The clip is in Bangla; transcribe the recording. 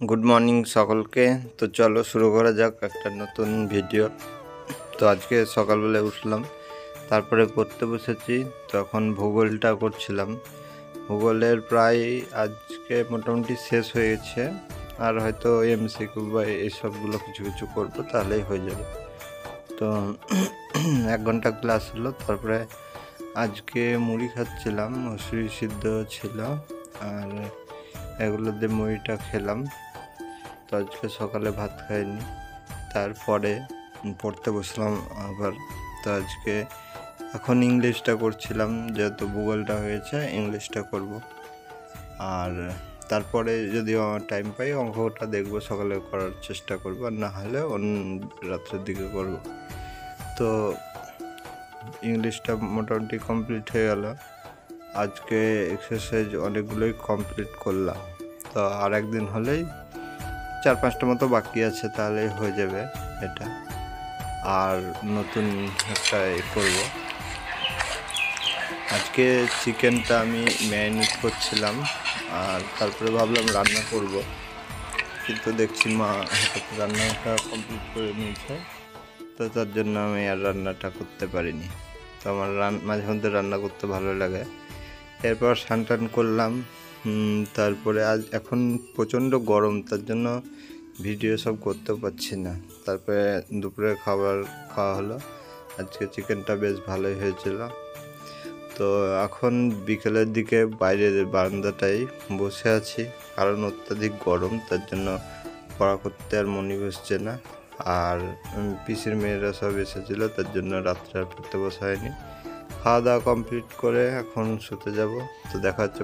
গুড মর্নিং সকলকে। তো চলো শুরু করা যাক একটা নতুন ভিডিও। তো আজকে সকালবেলায় উঠলাম, তারপরে পড়তে বসেছি। তখন ভূগোলটা করছিলাম। ভূগোলের প্রায় আজকে মোটামুটি শেষ হয়ে গেছে, আর হয়তো এমসিকিউ বা এইসবগুলো কিছু কিছু করবো, তাহলেই হয়ে যাবে। তো 1 ঘন্টা ক্লাস হলো, তারপরে আজকে মুড়ি খাচ্ছিলাম, মসুরি সিদ্ধ ছিল, আর এগুলো দিয়ে মুড়িটা খেলাম। তো আজকে সকালে ভাত খাইনি, তারপরে পড়তে বসলাম আবার। তো আজকে এখন ইংলিশটা করছিলাম, যেহেতু ভূগোলটা হয়েছে ইংলিশটা করব। আর তারপরে যদি আমার টাইম পাই অঙ্কটা দেখব, সকালে করার চেষ্টা করব, আর না হলে রাত্রের দিকে করব। তো ইংলিশটা মোটামুটি কমপ্লিট হয়ে গেল। আজকে এক্সারসাইজ অনেকগুলোই কমপ্লিট করলাম। তো আর একদিন হলেই 4-5টা মতো বাকি আছে, তাহলেই হয়ে যাবে এটা। আর নতুন একটা করব। আজকে চিকেনটা আমি ম্যারিনেট করছিলাম, আর তারপরে ভাবলাম রান্না করব, কিন্তু দেখছি মা হঠাৎ রান্নাটা কমপ্লিট করে নিয়েছে। তো তার জন্য আমি আর রান্নাটা করতে পারিনি। তো আমার মাঝে মধ্যে রান্না করতে ভালো লাগে। এরপর স্নান টান করলাম। তারপরে এখন প্রচণ্ড গরম, তার জন্য ভিডিও সব করতে পারছি না। তারপরে দুপুরে খাবার খাওয়া হলো। আজকে চিকেনটা বেশ ভালোই হয়েছিল। তো এখন বিকেলের দিকে বাইরের বারান্দাটায় বসে আছি, কারণ অত্যাধিক গরম, তার জন্য পড়া করতে আর মনই বসছে না। আর পিসির মেয়েরা সব এসেছিলো, তার জন্য রাত্রে আর পড়তে বসা হয়নি। খাওয়া দাওয়া কমপ্লিট করে এখন শুতে যাব। তো দেখা হচ্ছে